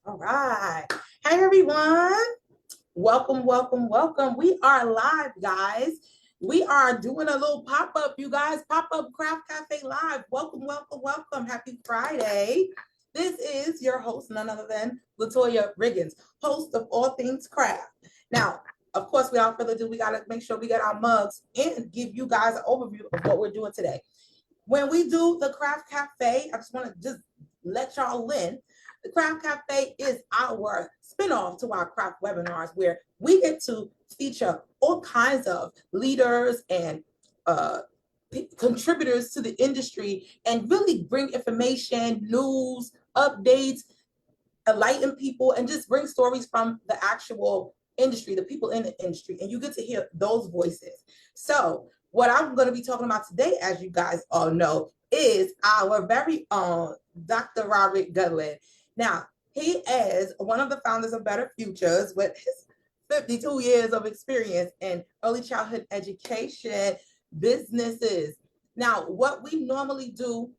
All right. Hey, everyone. Welcome, welcome, welcome. We are live, guys. We are doing a little pop up, you guys. Pop up Craft Cafe Live. Welcome, welcome, welcome. Happy Friday. This is your host, none other than Latoya Riggins, host of All Things Craft. Now, of course, without further ado, we got to make sure we get our mugs and give you guys an overview of what we're doing today. When we do the Craft Cafe, I just want to just let y'all in. The Craft Cafe is our spinoff to our craft webinars where we get to feature all kinds of leaders and contributors to the industry and really bring information, news, updates, enlighten people, and just bring stories from the actual industry, the people in the industry, and you get to hear those voices. So what I'm going to be talking about today, as you guys all know, is our very own Dr. Robert Gundling. Now, he is one of the founders of Better Futures with his 52 years of experience in early childhood education businesses. Now, what we normally do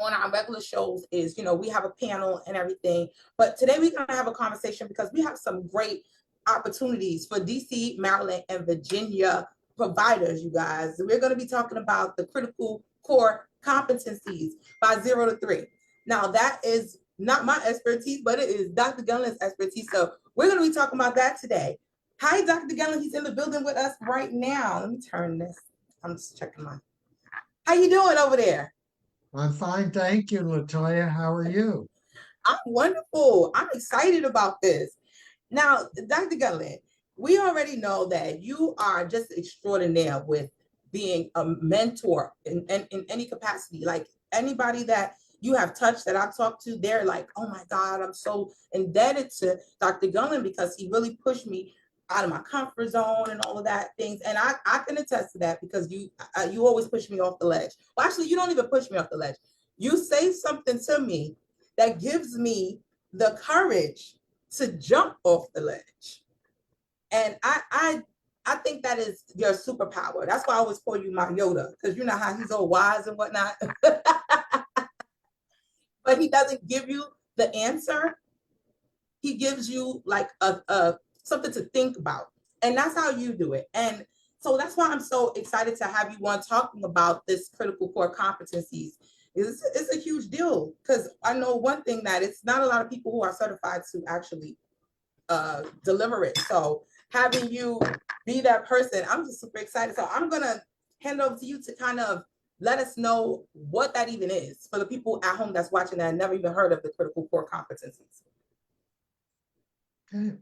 on our regular shows is, we have a panel and everything, but today we're going to have a conversation because we have some great opportunities for DC, Maryland, and Virginia providers, you guys. We're going to be talking about the critical core competencies by 0 to 3. Now, that is not my expertise, but it is Dr. Gundling's expertise. So we're going to be talking about that today. Hi, Dr. Gundling. He's in the building with us right now. Let me turn this. I'm just checking my. How you doing over there? I'm fine, thank you, Latoya. How are you? I'm wonderful. I'm excited about this. Now, Dr. Gundling, we already know that you are just extraordinaire with being a mentor in any capacity. Like anybody that you have touched that I've talked to, they're like, oh my God, I'm so indebted to Dr. Gundling because he really pushed me out of my comfort zone and all of that things. And I can attest to that because you always push me off the ledge. Well, actually, you don't even push me off the ledge. You say something to me that gives me the courage to jump off the ledge. And I think that is your superpower. That's why I always call you my Yoda, because you know how he's all wise and whatnot. But he doesn't give you the answer. He gives you like a something to think about. And that's how you do it. And so that's why I'm so excited to have you on talking about this critical core competencies. It's a huge deal because I know one thing that it's not a lot of people who are certified to actually deliver it. So having you be that person, I'm just super excited. So I'm gonna hand over to you to kind of let us know what that even is for the people at home that's watching that never even heard of the critical core competencies. Okay.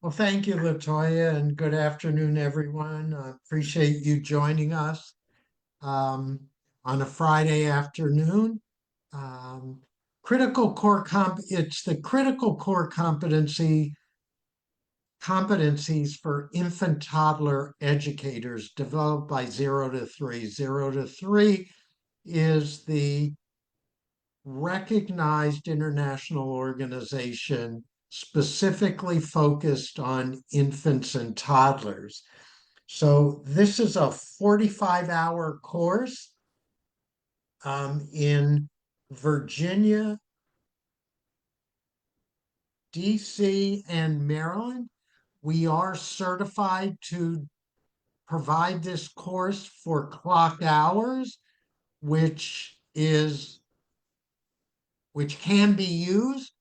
Well, thank you, Latoya, and good afternoon, everyone. I appreciate you joining us um, on a Friday afternoon. Um, it's the critical core competencies for infant-toddler educators developed by 0 to 3. 0 to 3 is the recognized international organization specifically focused on infants and toddlers. So this is a 45-hour course in Virginia, DC, and Maryland. We are certified to provide this course for clock hours, which can be used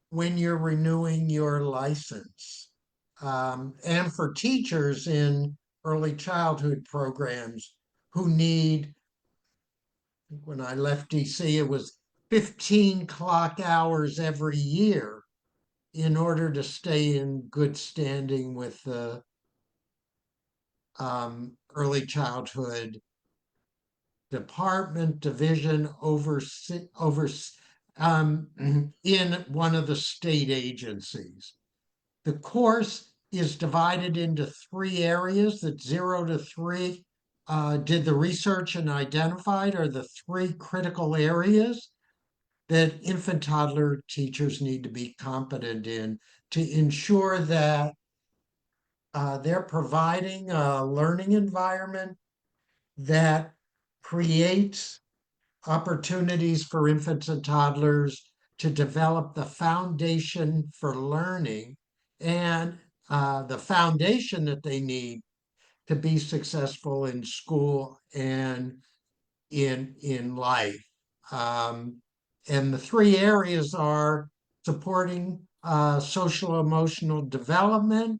when you're renewing your license. And for teachers in early childhood programs who need, when I left DC, it was 15 clock hours every year in order to stay in good standing with the early childhood department, division in one of the state agencies. The course is divided into 3 areas that 0 to 3 did the research and identified are the 3 critical areas that infant toddler teachers need to be competent in to ensure that they're providing a learning environment that creates opportunities for infants and toddlers to develop the foundation for learning and the foundation that they need to be successful in school and in life. And the three areas are supporting social emotional development,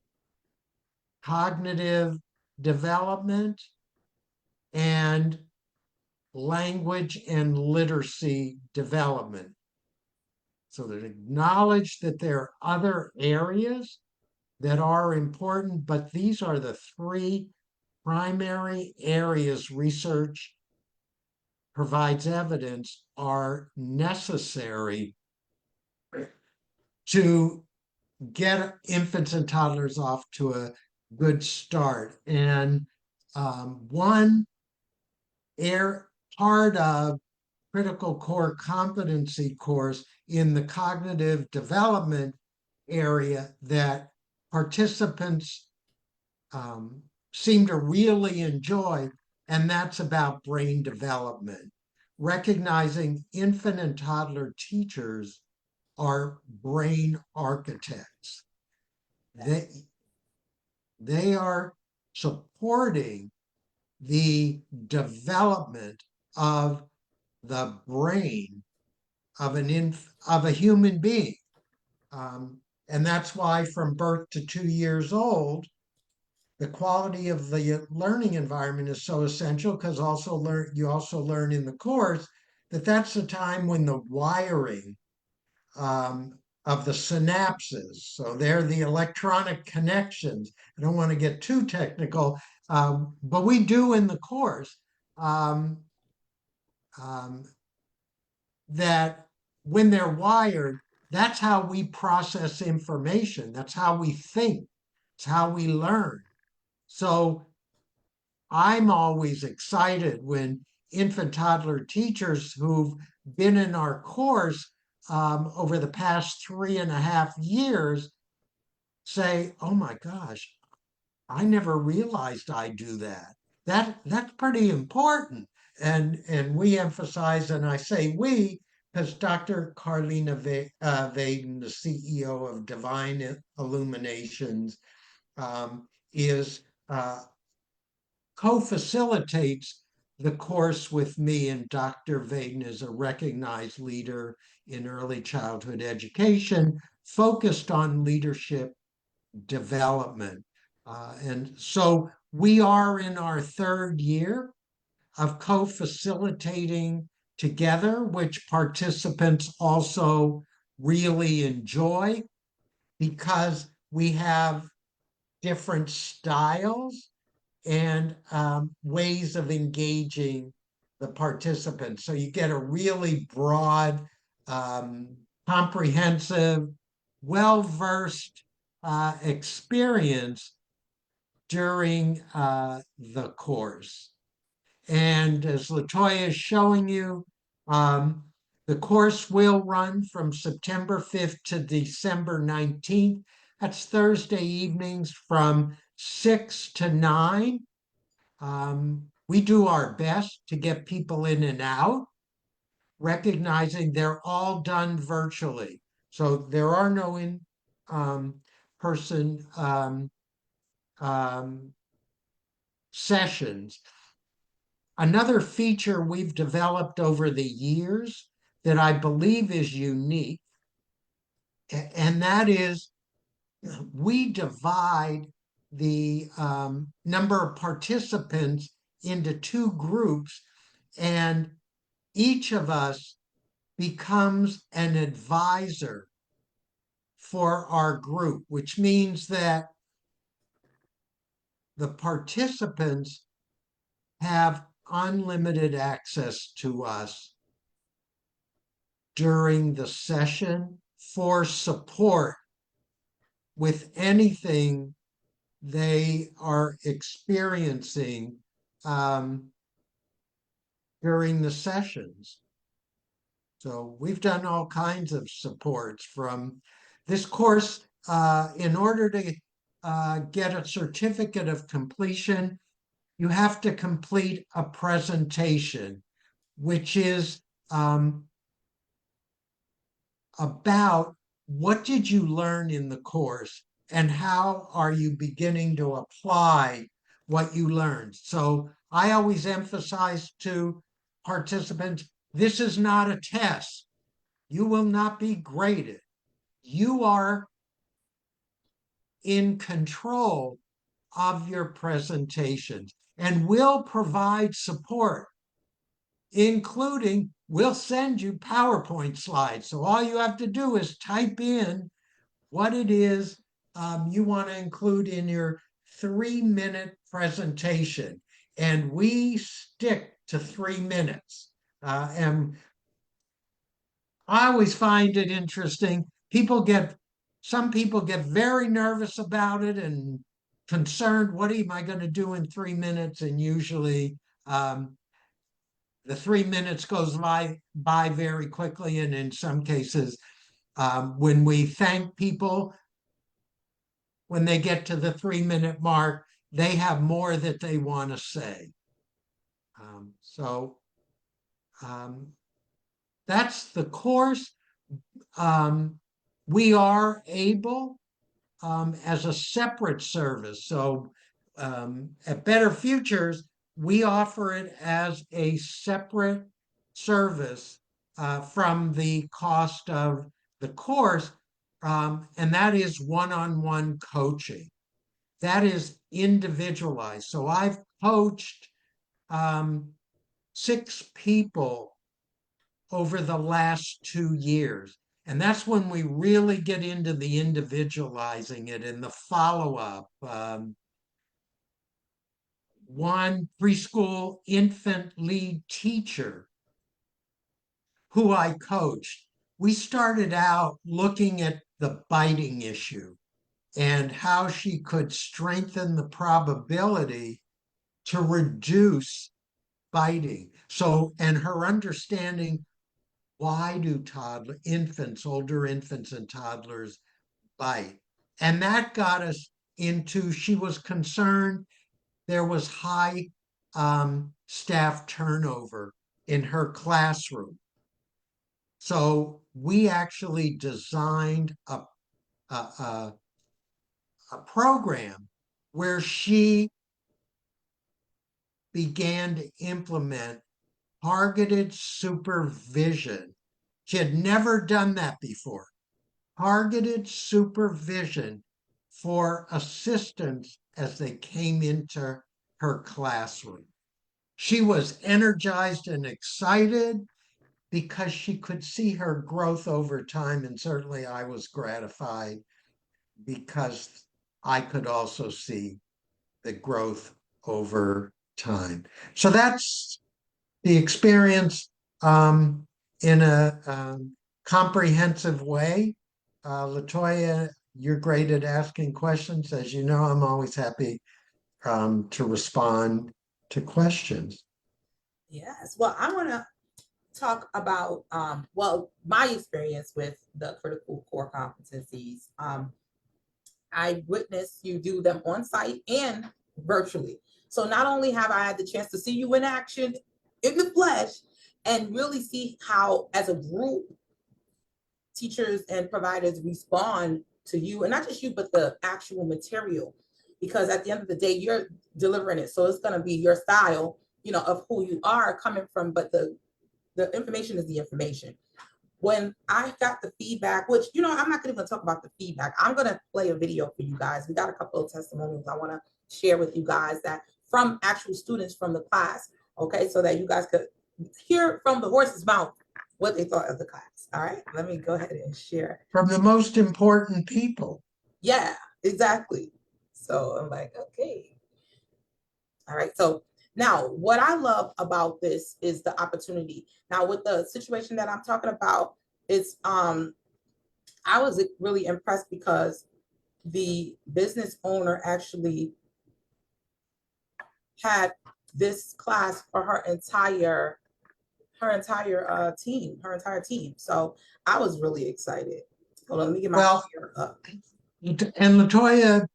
cognitive development, and language and literacy development. So that acknowledge that there are other areas that are important, but these are the three primary areas research provides evidence are necessary to get infants and toddlers off to a good start. And one part of critical core competency course in the cognitive development area that participants seem to really enjoy, and that's about brain development. Recognizing infant and toddler teachers are brain architects. They are supporting the development of the brain of a human being. And that's why from birth to 2 years old, the quality of the learning environment is so essential, because you also learn in the course that that's the time when the wiring of the synapses, so they're the electronic connections. I don't want to get too technical, but we do in the course that when they're wired, that's how we process information. That's how we think. It's how we learn. So I'm always excited when infant toddler teachers who've been in our course over the past 3.5 years say, "Oh my gosh, I never realized I do that." That's pretty important. And we emphasize, and I say we, because Dr. Carlena Vaden, the CEO of Divine Illuminations, is co-facilitates the course with me, and Dr. Vaden is a recognized leader in early childhood education, focused on leadership development. And so we are in our third year of co-facilitating together, which participants also really enjoy, because we have different styles and ways of engaging the participants. So you get a really broad, comprehensive, well-versed experience during the course. And as Latoya is showing you, the course will run from September 5th to December 19th. That's Thursday evenings from 6 to 9. We do our best to get people in and out, recognizing they're all done virtually. So there are no in-person sessions. Another feature we've developed over the years that I believe is unique, and that is we divide the number of participants into two groups, and each of us becomes an advisor for our group, which means that the participants have unlimited access to us during the session for support with anything they are experiencing during the sessions. So we've done all kinds of supports from this course. In order to get a certificate of completion, you have to complete a presentation, which is about what did you learn in the course and how are you beginning to apply what you learned. So I always emphasize to participants, this is not a test. You will not be graded. You are in control of your presentations and will provide support, including we'll send you PowerPoint slides. So all you have to do is type in what it is you want to include in your 3-minute presentation. And we stick to 3 minutes. And I always find it interesting. Some people get very nervous about it and concerned. What am I going to do in 3 minutes? And usually the 3 minutes goes by very quickly. And in some cases, when we thank people, when they get to the 3-minute mark, they have more that they want to say. So that's the course. We are able as a separate service. So at Better Futures, we offer it as a separate service from the cost of the course, and that is one-on-one coaching. That is individualized. So I've coached 6 people over the last 2 years. And that's when we really get into the individualizing it and the follow-up. One preschool infant lead teacher who I coached, we started out looking at the biting issue and how she could strengthen the probability to reduce biting. So, and her understanding, why do older infants and toddlers bite? And that got us into, she was concerned there was high staff turnover in her classroom. So we actually designed a program where she began to implement targeted supervision. She had never done that before. Targeted supervision for assistants as they came into her classroom. She was energized and excited because she could see her growth over time. And certainly I was gratified because I could also see the growth over time. So that's the experience in a comprehensive way. Latoya, you're great at asking questions. As you know, I'm always happy to respond to questions. Yes. Well, I want to talk about my experience with the critical core competencies. I witnessed you do them on site and virtually. So not only have I had the chance to see you in action in the flesh and really see how, as a group, teachers and providers respond to you, and not just you, but the actual material, because at the end of the day, you're delivering it. So it's going to be your style, of who you are coming from, but the information is the information. When I got the feedback, which, I'm not going to talk about the feedback. I'm going to play a video for you guys. We got a couple of testimonials I want to share with you guys that from actual students from the class. Okay. So that you guys could hear from the horse's mouth what they thought of the class. All right. Let me go ahead and share. From the most important people. Yeah, exactly. So I'm like, okay. All right. So now what I love about this is the opportunity. Now with the situation that I'm talking about, it's I was really impressed because the business owner actually had this class for her entire team. So I was really excited. Hold on, let me get my share up. And Latoya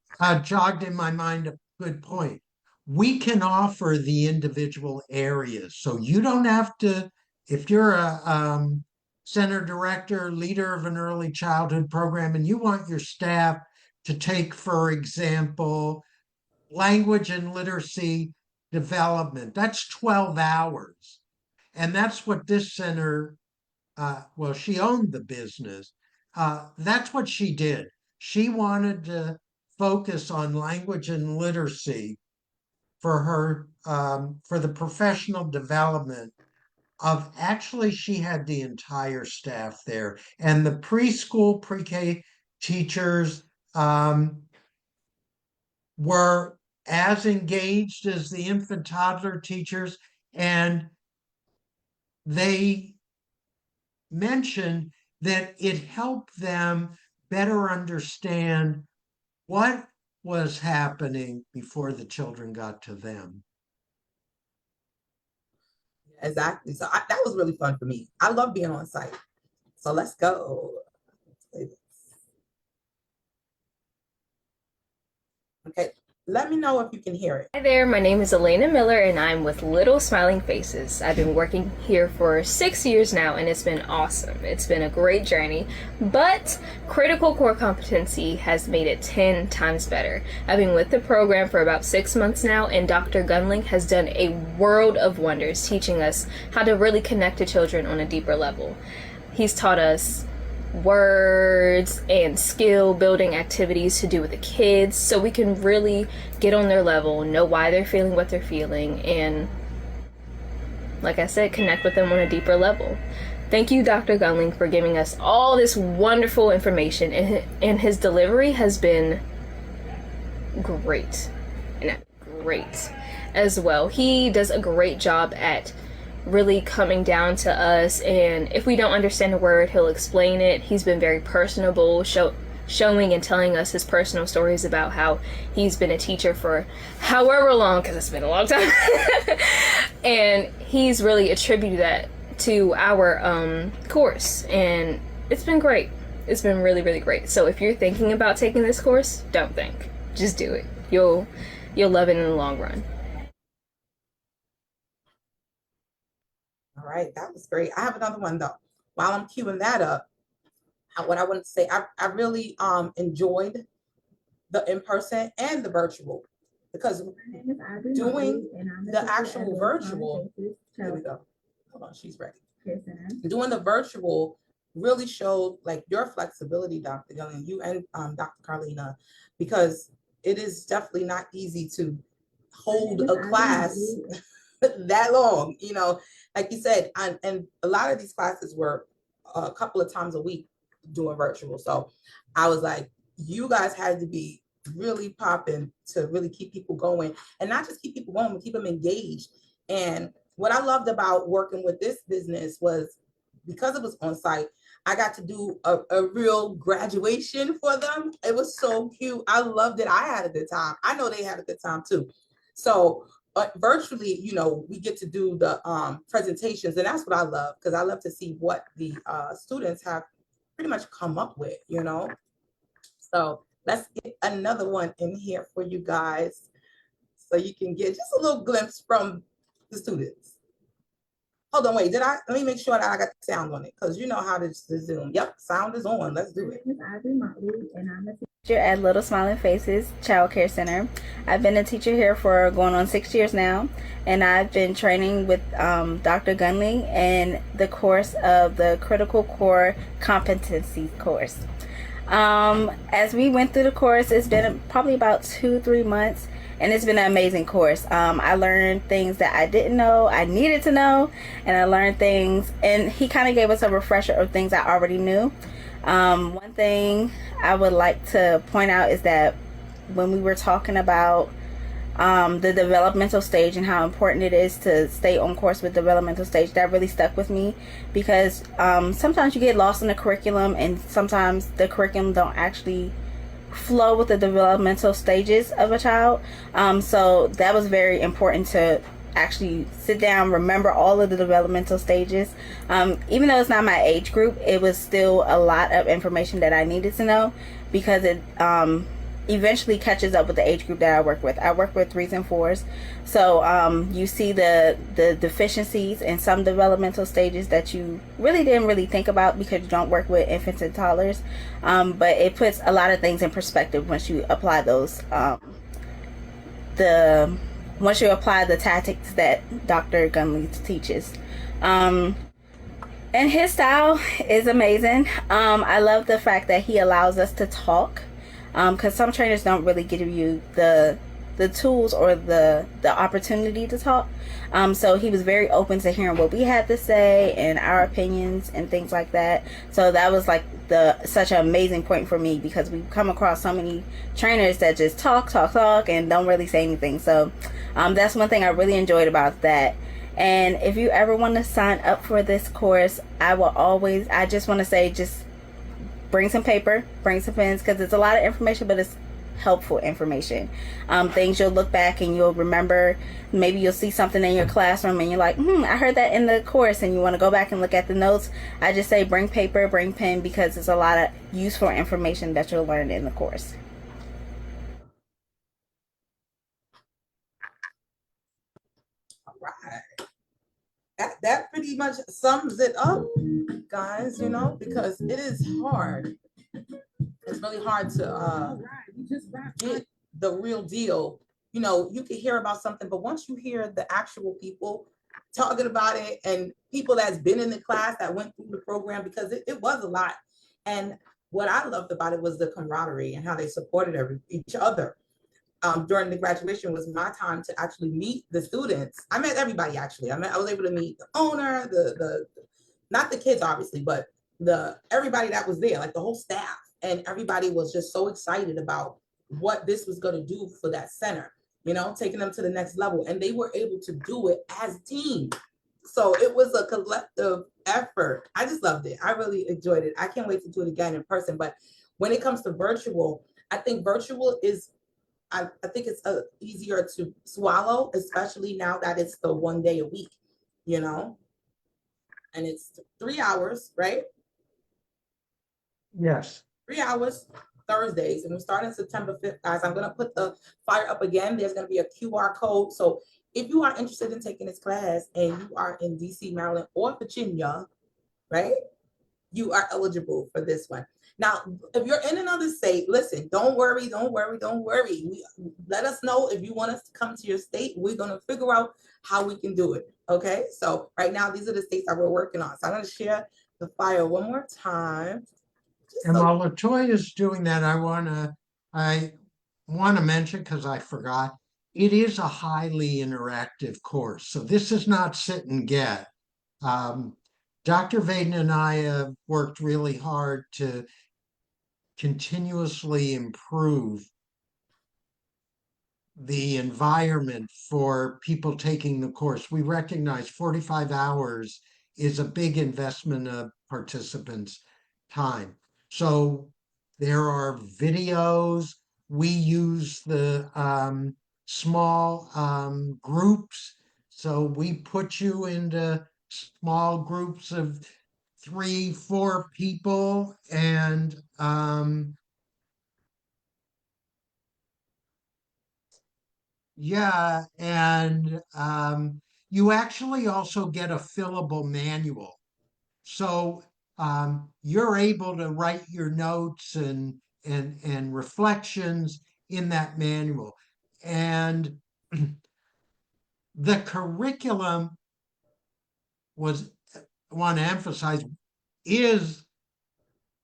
jogged in my mind a good point. We can offer the individual areas. So you don't have to, if you're center director, leader of an early childhood program, and you want your staff to take, for example, language and literacy development. That's 12 hours. And that's what this center, well, she owned the business. That's what she did. She wanted to focus on language and literacy for her, for the professional development of, actually, she had the entire staff there. And the preschool, pre-K teachers were as engaged as the infant toddler teachers, and they mentioned that it helped them better understand what was happening before the children got to them. Exactly. So that was really fun for me. I love being on site. So let's go. Okay, let me know if you can hear it. Hi there, my name is Elena Miller and I'm with Little Smiling Faces. I've been working here for 6 years now and it's been awesome. It's been a great journey, but critical core competency has made it 10 times better. I've been with the program for about 6 months now, and Dr. Gundling has done a world of wonders teaching us how to really connect to children on a deeper level. He's taught us words and skill building activities to do with the kids so we can really get on their level, know why they're feeling what they're feeling, and like I said, connect with them on a deeper level. Thank you, Dr. Gundling, for giving us all this wonderful information, and his delivery has been great as well. He does a great job at really coming down to us, and if we don't understand a word, he'll explain it. He's been very personable, showing and telling us his personal stories about how he's been a teacher for however long, because it's been a long time. And he's really attributed that to our course, and it's been great. It's been really, really great. So if you're thinking about taking this course, don't think, just do it. You'll love it in the long run. All right, that was great. I have another one though. While I'm queuing that up, what I want to say, I really enjoyed the in-person and the virtual, because doing the actual virtual, here we go. Hold on, she's ready. Doing the virtual really showed like your flexibility, Dr. Gundling, you and Dr. Carlena, because it is definitely not easy to hold a class that long, you know, like you said, and a lot of these classes were a couple of times a week doing virtual. So I was like, you guys had to be really popping to really keep people going, and not just keep people going, but keep them engaged. And what I loved about working with this business was, because it was on site, I got to do a real graduation for them. It was so cute. I loved it. I had a good time. I know they had a good time too. So virtually, you know, we get to do the presentations, and that's what I love, because I love to see what the students have pretty much come up with, you know. So let's get another one in here for you guys, so you can get just a little glimpse from the students. Hold on, wait, let me make sure that I got the sound on it, because you know how to Zoom. Yep, sound is on. Let's do it. And I'm a teacher at Little Smiling Faces Child Care Center. I've been a teacher here for going on 6 years now, and I've been training with Dr. Gundling in the course of the Critical Core Competencies course. As we went through the course, it's been probably about 2-3 months, and it's been an amazing course. I learned things that I didn't know I needed to know, and I learned things, and he kind of gave us a refresher of things I already knew. One thing I would like to point out is that when we were talking about the developmental stage and how important it is to stay on course with developmental stage, that really stuck with me, because sometimes you get lost in the curriculum, and sometimes the curriculum don't actually flow with the developmental stages of a child. So that was very important to actually sit down, remember all of the developmental stages. Even though it's not my age group, it was still a lot of information that I needed to know, because it eventually catches up with the age group that I work with. I work with 3s and 4s. So you see the deficiencies in some developmental stages that you really didn't really think about because you don't work with infants and toddlers. But it puts a lot of things in perspective once you apply those once you apply the tactics that Dr. Gundling teaches. And his style is amazing. I love the fact that he allows us to talk, because some trainers don't really give you the tools or the opportunity to talk. So he was very open to hearing what we had to say and our opinions and things like that. So that was like such an amazing point for me, because we come across so many trainers that just talk and don't really say anything. So that's one thing I really enjoyed about that. And if you ever want to sign up for this course, I just want to say, just bring some paper, bring some pens, because it's a lot of information, but it's helpful information. Things you'll look back and you'll remember. Maybe you'll see something in your classroom and you're like, I heard that in the course, and you want to go back and look at the notes. I just say bring paper, bring pen, because it's a lot of useful information that you'll learn in the course. All right. That pretty much sums it up, guys, because it is hard. It's really hard to get the real deal. You can hear about something, but once you hear the actual people talking about it, and people that's been in the class that went through the program, because it was a lot. And what I loved about it was the camaraderie and how they supported each other. During the graduation was my time to actually meet the students. I met everybody, actually. I was able to meet the owner, not the kids, obviously, but everybody that was there, like the whole staff. And everybody was just so excited about what this was going to do for that center, taking them to the next level. And they were able to do it as a team. So it was a collective effort. I just loved it. I really enjoyed it. I can't wait to do it again in person. But when it comes to virtual, I think virtual is, I think it's easier to swallow, especially now that it's the 1 day a week, and it's 3 hours, right? Yes. 3 hours, Thursdays, and we're starting September 5th, guys. I'm going to put the flyer up again. There's going to be a QR code. So if you are interested in taking this class and you are in DC, Maryland, or Virginia, right, you are eligible for this one. Now, if you're in another state, listen, don't worry. Let us know if you want us to come to your state. We're going to figure out how we can do it, okay? So right now, these are the states that we're working on. So I'm going to share the flyer one more time. And while LaToya is doing that, I want to mention, because I forgot, it is a highly interactive course. So this is not sit and get. Dr. Vaden and I have worked really hard to continuously improve the environment for people taking the course. We recognize 45 hours is a big investment of participants' time. So there are videos. We use the small groups. So we put you into small groups of 3, 4 people, and yeah, and you actually also get a fillable manual. So you're able to write your notes and reflections in that manual. And the curriculum I want to emphasize, is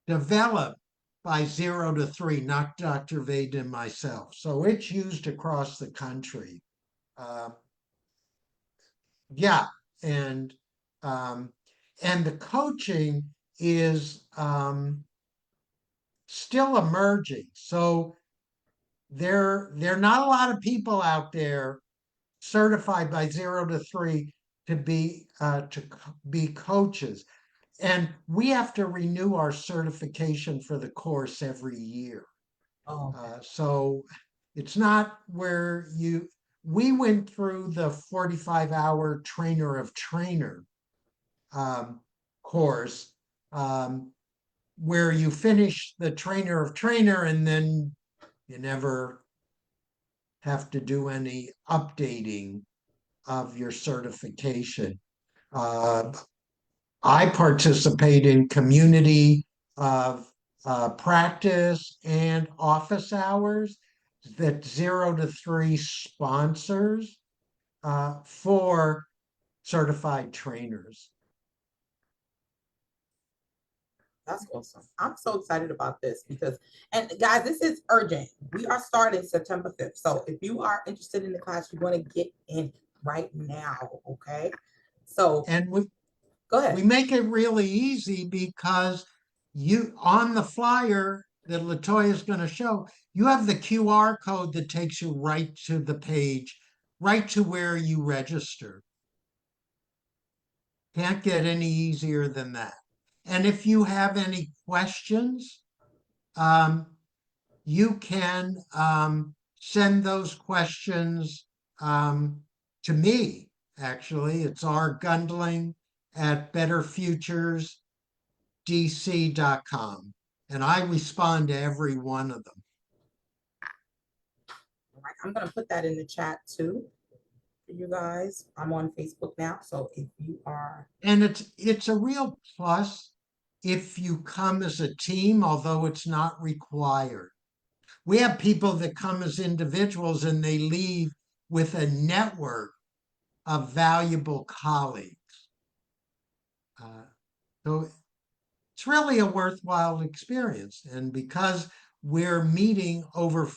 developed by 0 to 3, not Dr. Vaden and myself. So it's used across the country. Yeah, and the coaching is still emerging. So there are not a lot of people out there certified by 0 to 3 to be coaches. And we have to renew our certification for the course every year. Oh. So it's not where we went through the 45-hour trainer of trainer course, where you finish the trainer of trainer and then You never have to do any updating of your certification. I participate in community of practice and office hours that 0 to 3 sponsors for certified trainers. That's awesome. I'm so excited about this because, and guys, this is urgent. We are starting September 5th. So if you are interested in the class, you want to get in right now. Okay. So, And go ahead. we make it really easy because you, on the flyer that Latoya is going to show, you have the QR code that takes you right to the page, right to where you register. Can't get any easier than that. And if you have any questions, you can send those questions to me, actually. It's our Gundling at betterfuturesdc.com. And I respond to every one of them. All right, I'm going to put that in the chat too for you guys. I'm on Facebook now. So if you are. And it's a real plus if you come as a team, although it's not required. We have people that come as individuals and they leave with a network of valuable colleagues. So it's really a worthwhile experience. And because we're meeting over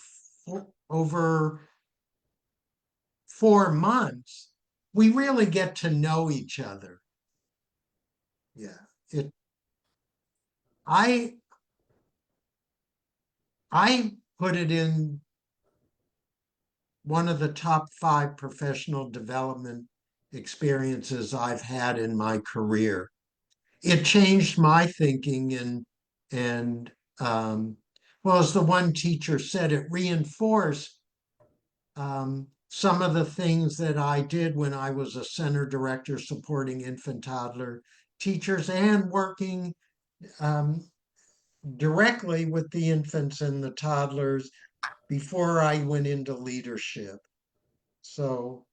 4 months, we really get to know each other. Yeah, I put it in one of the top 5 professional development experiences I've had in my career. It changed my thinking and well, as the one teacher said, it reinforced some of the things that I did when I was a center director supporting infant-toddler teachers and working directly with the infants and the toddlers before I went into leadership. So,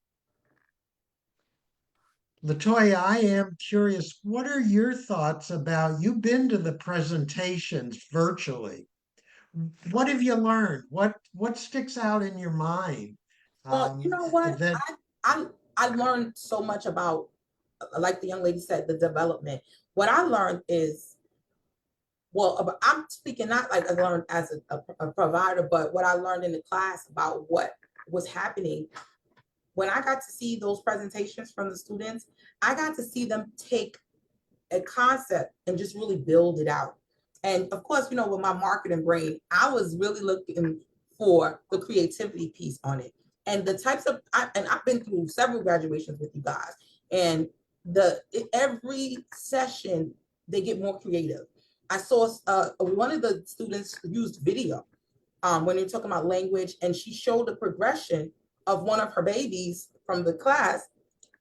Latoya, I am curious, what are your thoughts about, you've been to the presentations virtually. What have you learned? What sticks out in your mind? Well, you know what? That I learned so much about, like the young lady said, the development. What I learned is, well, I'm speaking not like I learned as a provider, but what I learned in the class about what was happening. When I got to see those presentations from the students, I got to see them take a concept and just really build it out. And of course, you know, with my marketing brain, I was really looking for the creativity piece on it. And the types of, and I've been through several graduations with you guys, and every session, they get more creative. I saw one of the students used video when you're talking about language, and she showed the progression of one of her babies from the class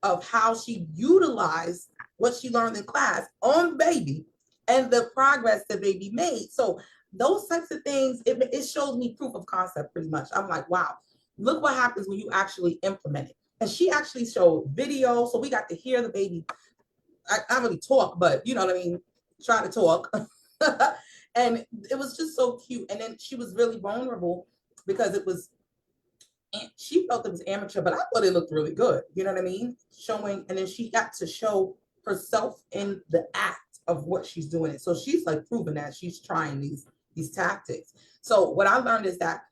of how she utilized what she learned in class on the baby and the progress the baby made. So those types of things, it shows me proof of concept pretty much. I'm like, wow, look what happens when you actually implement it. And she actually showed video, so we got to hear the baby. I really talk, but you know what I mean, try to talk. And it was just so cute. And then she was really vulnerable because she felt it was amateur, but I thought it looked really good. You know what I mean? Showing, and then she got to show herself in the act of what she's doing it. So she's like proving that she's trying these tactics. So what I learned is that,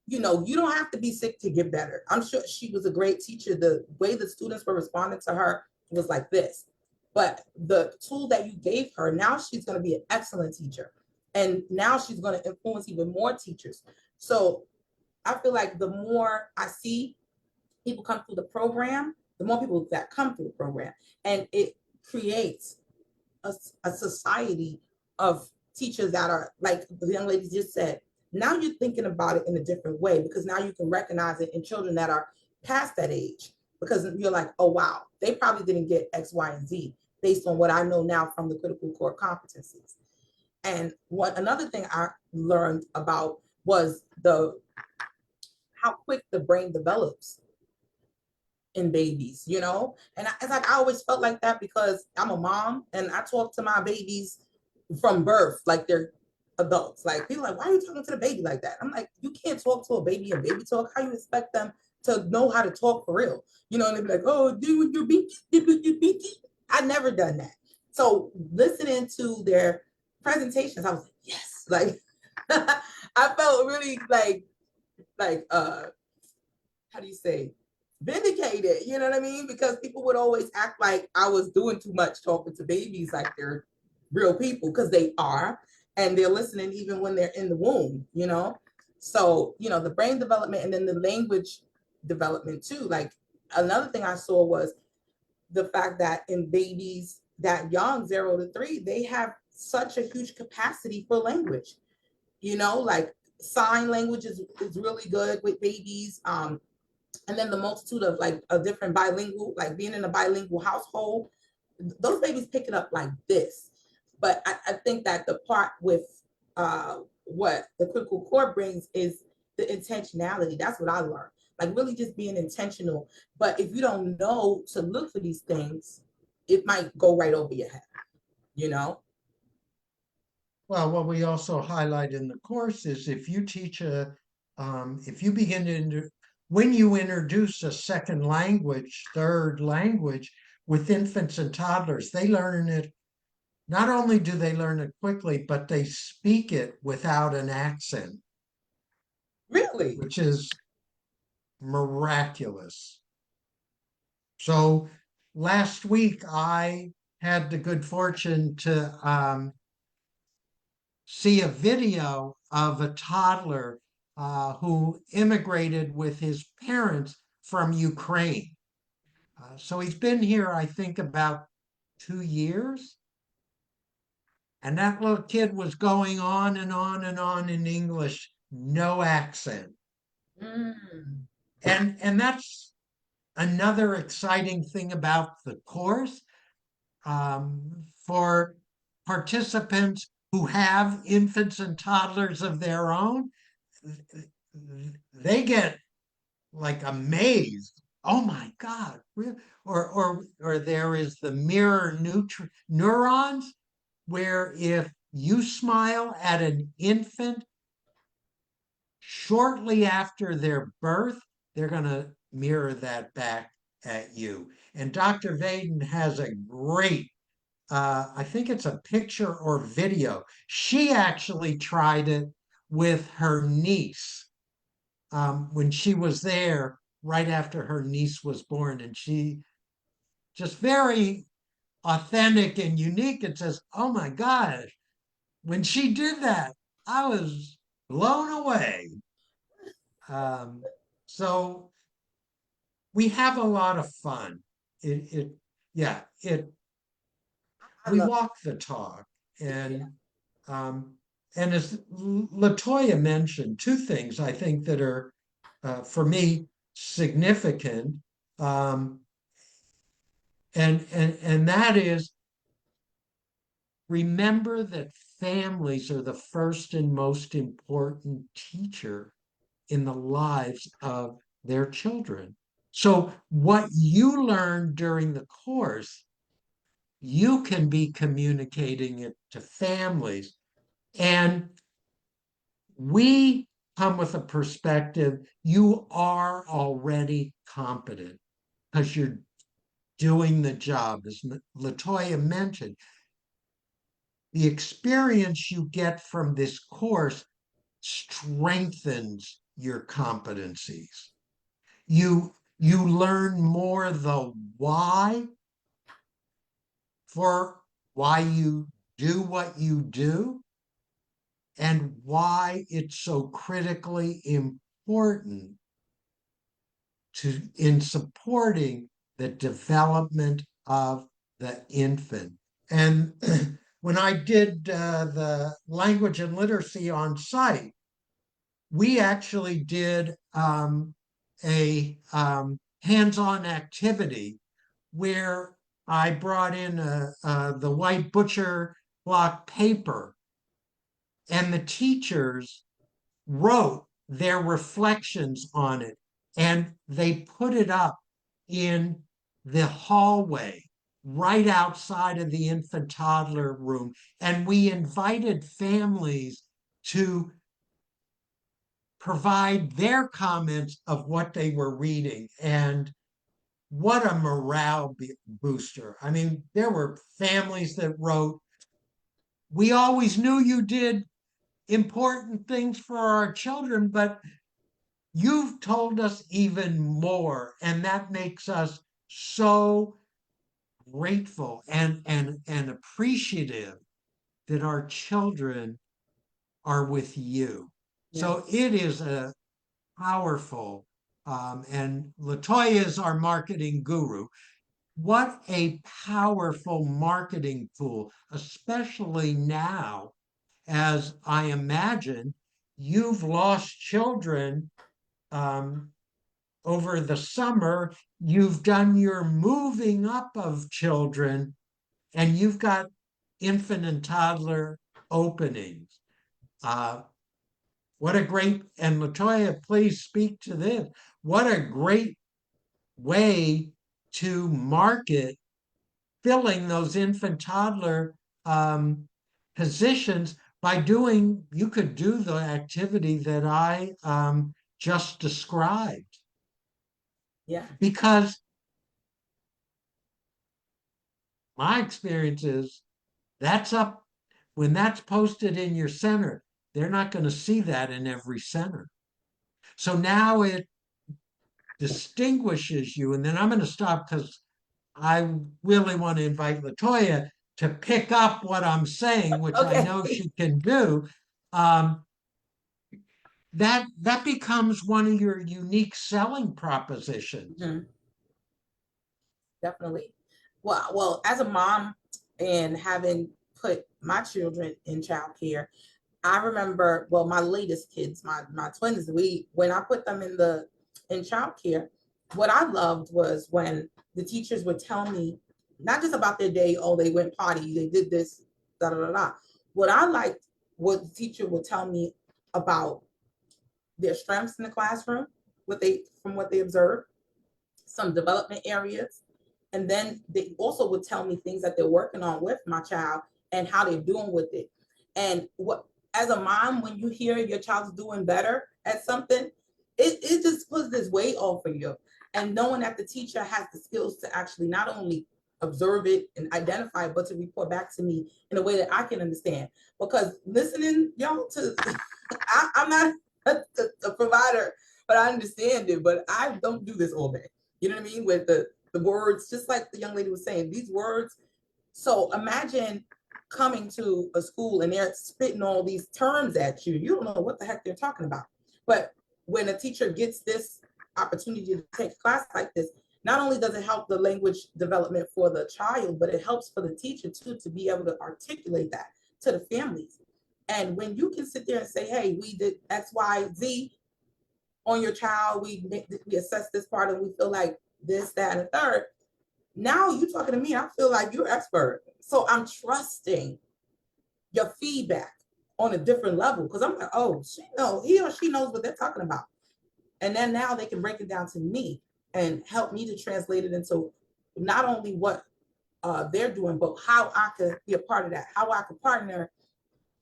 you know, you don't have to be sick to get better. I'm sure she was a great teacher. The way the students were responding to her was like this. But the tool that you gave her, now she's going to be an excellent teacher. And now she's going to influence even more teachers. So I feel like the more I see people come through the program, the more people that come through the program, and it creates a society of teachers that are, like the young lady just said, now you're thinking about it in a different way, because now you can recognize it in children that are past that age, because you're like, oh, wow, they probably didn't get X, Y, and Z based on what I know now from the critical core competencies. And another thing I learned about was how quick the brain develops in babies, you know? And it's like I always felt like that because I'm a mom and I talk to my babies from birth like they're adults. Like people are like, why are you talking to the baby like that? I'm like, you can't talk to a baby in baby talk. How you expect them to know how to talk for real? You know, and they'd be like, oh, do your binky. I never done that. So listening to their presentations, I was like, yes, like I felt really like how do you say, vindicated, you know what I mean? Because people would always act like I was doing too much talking to babies like they're real people, because they are, and they're listening even when they're in the womb, you know? So, you know, the brain development and then the language development too. Like another thing I saw was the fact that in babies that young, 0 to 3, they have such a huge capacity for language, you know, like sign language is really good with babies. And then the multitude of like a different bilingual, like being in a bilingual household, those babies pick it up like this. But I think that the part with what the critical core brings is the intentionality. That's what I learned. Like really just being intentional. But if you don't know to look for these things, it might go right over your head, you know? Well, what we also highlight in the course is if you teach if you begin to, when you introduce a second language, third language with infants and toddlers, they learn it. Not only do they learn it quickly, but they speak it without an accent, Really? which is miraculous. So last week I had the good fortune to see a video of a toddler who immigrated with his parents from Ukraine. So he's been here, I think, about 2 years. And that little kid was going on and on and on in English, no accent. Mm. And that's another exciting thing about the course. For participants who have infants and toddlers of their own, they get like amazed. Oh my God. Or there is the mirror neurons, where if you smile at an infant shortly after their birth, they're going to mirror that back at you. And Dr. Vaden has a great, I think it's a picture or video. She actually tried it with her niece when she was there right after her niece was born. And she just very authentic and unique and says, oh my gosh, when she did that, I was blown away. Um, so we have a lot of fun. Yeah, I we love walk the talk. it. And um, and as Latoya mentioned, two things I think that are for me significant. Um, and that is, remember that families are the first and most important teacher in the lives of their children. So what you learn during the course, you can be communicating it to families. And we come with a perspective, you are already competent because you're doing the job. As Latoya mentioned, the experience you get from this course strengthens your competencies. You learn more the why for why you do what you do and why it's so critically important in supporting the development of the infant. And when I did the language and literacy on site, we actually did a hands-on activity where I brought in the white butcher block paper, and the teachers wrote their reflections on it, and they put it up in the hallway right outside of the infant toddler room. And we invited families to provide their comments of what they were reading. And what a morale booster. I mean, there were families that wrote, "We always knew you did important things for our children, but you've told us even more." And that makes us so grateful and appreciative that our children are with you. So Yes. it is a powerful, and Latoya is our marketing guru. What a powerful marketing tool, especially now, as I imagine you've lost children over the summer. You've done your moving up of children, and you've got infant and toddler openings. What a great, and Latoya, please speak to this. What a great way to market filling those infant toddler positions by doing, you could do the activity that I just described. Yeah. Because my experience is that's up, when that's posted in your center, they're not going to see that in every center. So now it distinguishes you. And then I'm going to stop because I really want to invite Latoya to pick up what I'm saying, which I know Okay. she can do. That becomes one of your unique selling propositions. Mhm. Definitely. Well, as a mom and having put my children in childcare, I remember, well, my latest kids, my twins, when I put them in childcare, what I loved was when the teachers would tell me not just about their day, oh, they went potty, they did this, da da da da. What I liked, what the teacher would tell me about their strengths in the classroom, from what they observed, some development areas, and then they also would tell me things that they're working on with my child and how they're doing with it. And what, as a mom, when you hear your child's doing better at something, it just puts this weight off of you. And knowing that the teacher has the skills to actually not only observe it and identify it, but to report back to me in a way that I can understand. Because listening, y'all, to I'm not a provider, but I understand it. But I don't do this all day. You know what I mean? With the words, just like the young lady was saying, these words. So imagine coming to a school and they're spitting all these terms at you. You don't know what the heck they're talking about. But when a teacher gets this opportunity to take a class like this, not only does it help the language development for the child, but it helps for the teacher too, to be able to articulate that to the families. And when you can sit there and say, hey, we did X, Y, Z on your child, we assess this part and we feel like this, that, and the third. Now you talking to me, I feel like you're expert. So I'm trusting your feedback on a different level because I'm like, oh, he or she knows what they're talking about. And then now they can break it down to me and help me to translate it into not only what they're doing, but how I could be a part of that, how I could partner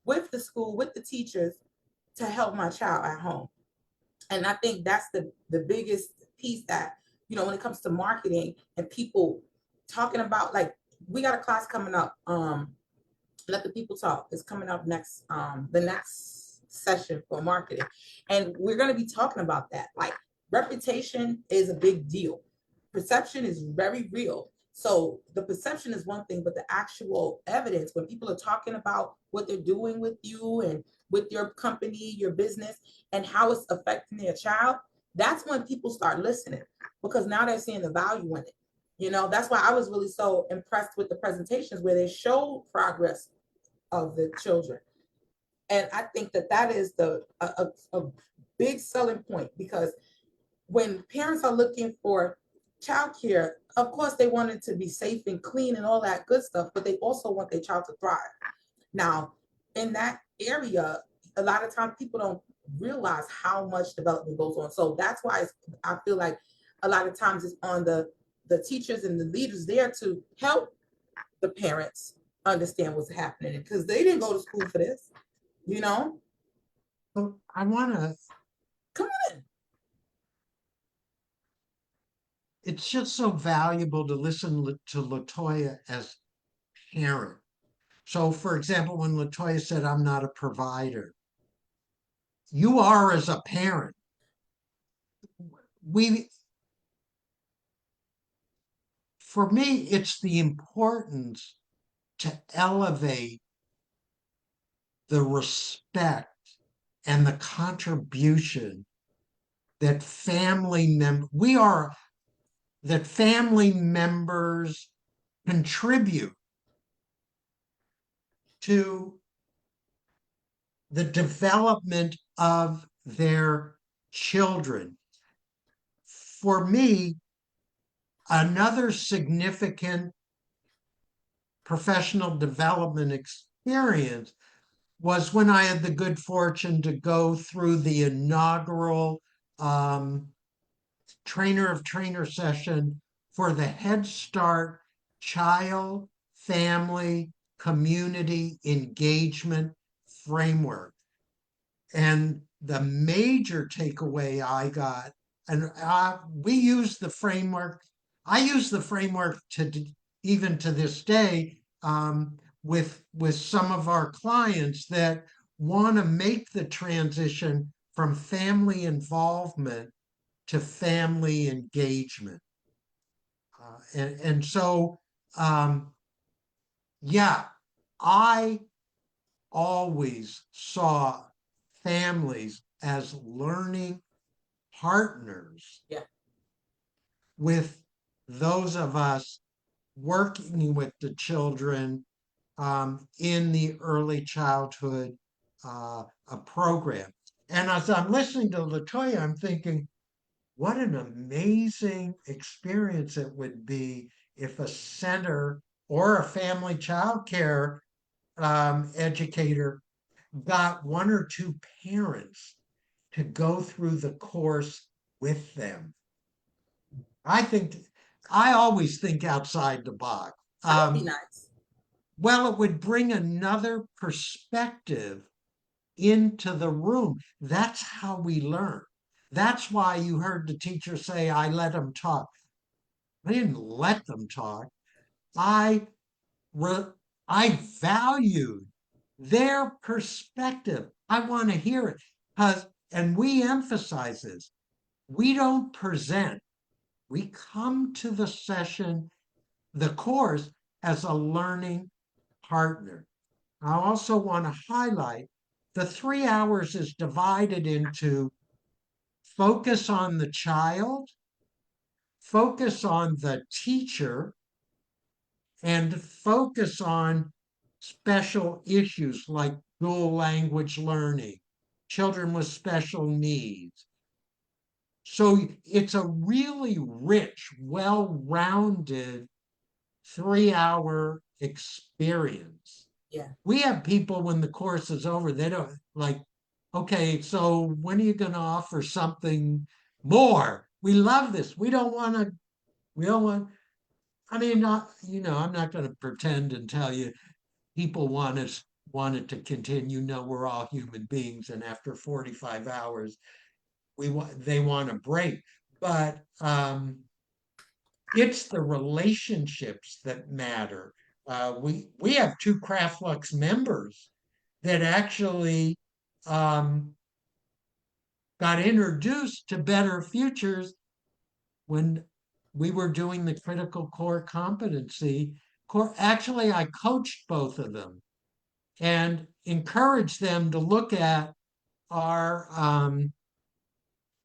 with the school, with the teachers to help my child at home. And I think that's the biggest piece that, when it comes to marketing and people talking about, like, we got a class coming up, Let the People Talk is coming up next, the next session for marketing. And we're going to be talking about that. Like, reputation is a big deal. Perception is very real. So the perception is one thing, but the actual evidence, when people are talking about what they're doing with you and with your company, your business, and how it's affecting their child, that's when people start listening, because now they're seeing the value in it. That's why I was really so impressed with the presentations where they showed progress of the children. And I think that is a big selling point, because when parents are looking for childcare, of course they want it to be safe and clean and all that good stuff, but they also want their child to thrive. Now, in that area, a lot of times people don't realize how much development goes on. So that's why I feel like a lot of times it's on the teachers and the leaders there to help the parents understand what's happening, because they didn't go to school for this, you know? So I want to, Come on. it's just so valuable to listen to Latoya as parent. So, for example, when Latoya said, I'm not a provider, you are as a parent. For me, it's the importance to elevate the respect and the contribution that that family members contribute to the development of their children. For me, another significant professional development experience was when I had the good fortune to go through the inaugural trainer of trainer session for the Head Start Child, Family, Community Engagement Framework. And the major takeaway I got, and we use the framework, I use the framework even to this day with some of our clients that want to make the transition from family involvement to family engagement. And so, yeah, I always saw families as learning partners with those of us working with the children in the early childhood program. And as I'm listening to Latoya, I'm thinking, what an amazing experience it would be if a center or a family child care educator got one or two parents to go through the course with them. I always think outside the box. That would be nice. Well, it would bring another perspective into the room. That's how we learn. That's why you heard the teacher say, I let them talk. I didn't let them talk. I valued their perspective. I want to hear it. And we emphasize this. We don't present. We come to the session, the course, as a learning partner. I also want to highlight the 3 hours is divided into focus on the child, focus on the teacher, and focus on special issues like dual language learning, children with special needs. So it's a really rich, well-rounded 3-hour experience. Yeah. We have people when the course is over, they don't like, okay, so when are you going to offer something more? We love this. We don't want, I mean, I'm not going to pretend and tell you people want it to continue. No, we're all human beings. And after 45 hours, they want a break. But it's the relationships that matter. We have 2 CraftLux members that actually got introduced to Better Futures when we were doing the critical core competency. Actually, I coached both of them and encouraged them to look at our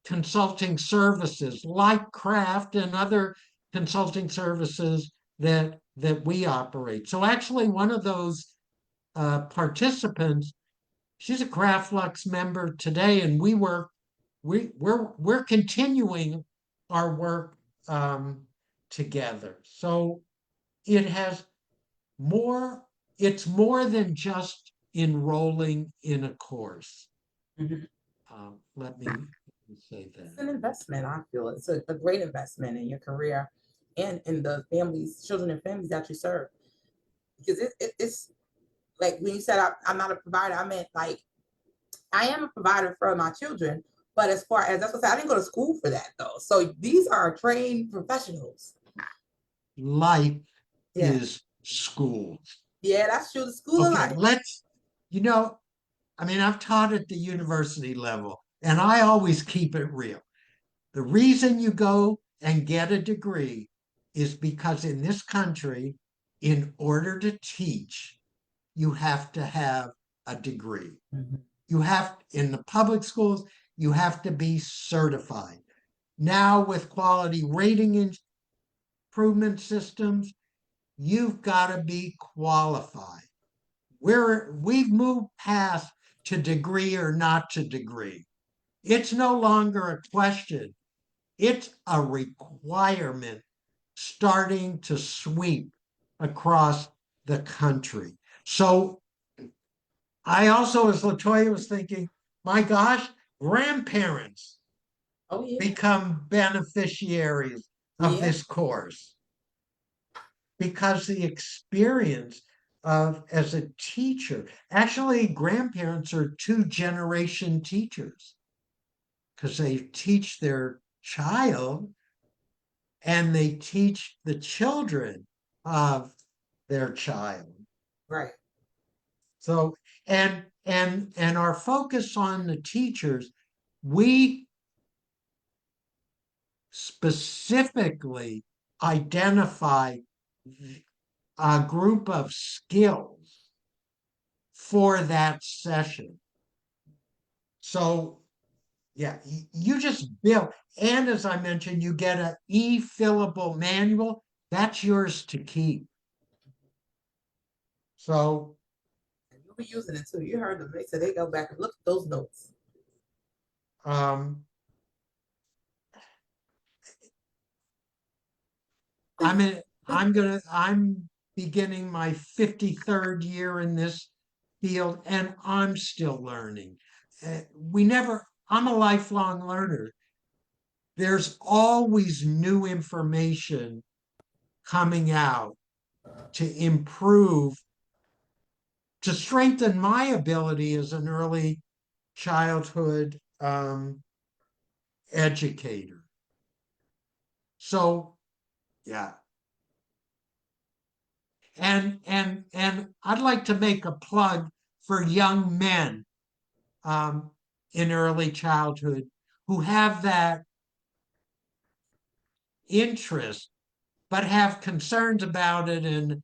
consulting services like Craft and other consulting services that we operate. So actually, one of those participants, she's a CraftLux member today, and we're continuing our work together. So it has more. It's more than just enrolling in a course. Mhm. Let me say It's that. an investment. I feel it's a great investment in your career and in the families, children and families that you serve. Because it's like when you said I'm not a provider, I meant like I am a provider for my children, but as far as that's what I said, I didn't go to school for that though. So these are trained professionals. Life Yeah. is school. Yeah, that's true. The school of Okay, life. you know, I mean, I've taught at the university level, and I always keep it real. The reason you go and get a degree is because in this country, in order to teach, you have to have a degree. Mhm. You have, in the public schools, you have to be certified. Now, with quality rating improvement systems, you've got to be qualified. We've moved past to degree or not to degree. It's no longer a question. It's a requirement starting to sweep across the country. So I also, as Latoya was thinking, my gosh, grandparents Oh yeah. become beneficiaries of Yeah. this course because the experience of as a teacher, actually, grandparents are two-generation teachers because they teach their child and they teach the children of their child. Right. So and our focus on the teachers, we specifically identify a group of skills for that session. So yeah, you just build, and as I mentioned, you get an e-fillable manual. That's yours to keep. So And you'll be using it too. You heard them. They said they go back and look at those notes. um, I'm beginning my 53rd year in this field, and I'm still learning. I'm a lifelong learner. There's always new information coming out to improve, to strengthen my ability as an early childhood educator. So, yeah. And I'd like to make a plug for young men um, in early childhood who have that interest but have concerns about it. And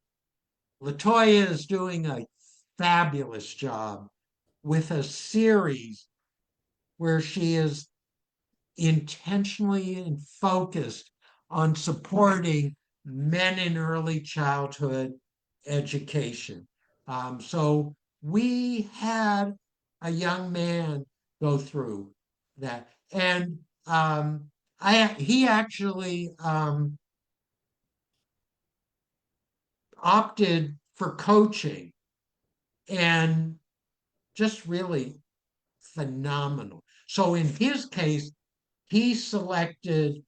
Latoya is doing a fabulous job with a series where she is intentionally and focused on supporting men in early childhood education. So we had a young man go through that, and he actually opted for coaching, and just really phenomenal. So in his case, he selected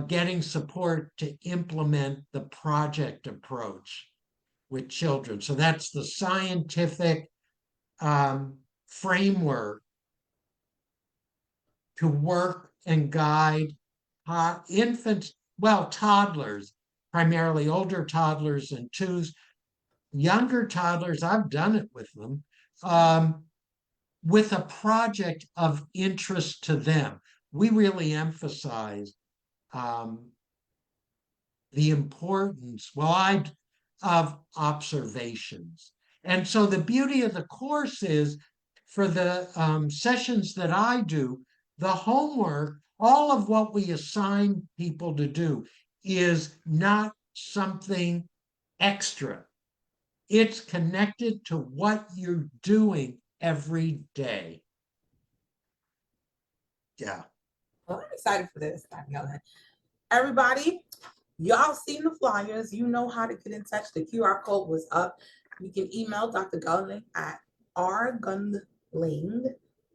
getting support to implement the project approach with children. So that's the scientific framework to work and guide infants, well, toddlers, primarily older toddlers and twos, younger toddlers, I've done it with them, with a project of interest to them. We really emphasize the importance, of observations. And so the beauty of the course is for the sessions that I do, the homework, all of what we assign people to do is not something extra. It's connected to what you're doing every day. Yeah. Well, I'm excited for this. Everybody, y'all seen the flyers. You know how to get in touch. The QR code was up. You can email Dr. Gundling at rgundling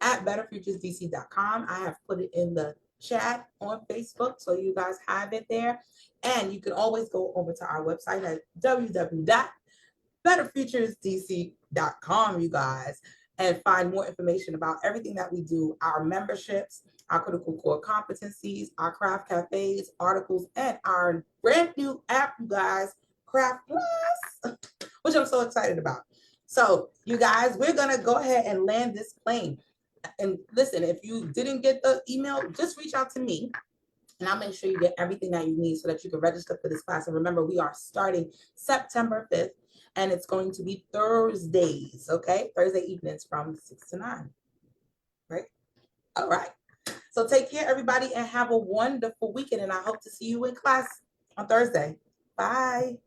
at betterfuturesdc.com. I have put it in the chat on Facebook, so you guys have it there. And you can always go over to our website at www.betterfuturesdc.com, you guys, and find more information about everything that we do, our memberships, our critical core competencies, our craft cafes, articles, and our brand new app, you guys, Craft Plus, which I'm so excited about. So you guys, we're gonna go ahead and land this plane. And listen, if you didn't get the email, just reach out to me and I'll make sure you get everything that you need so that you can register for this class. And remember, we are starting September 5th and it's going to be Thursdays, okay? Thursday evenings from 6 to 9, right? All right. So take care, everybody, and have a wonderful weekend. And I hope to see you in class on Thursday. Bye.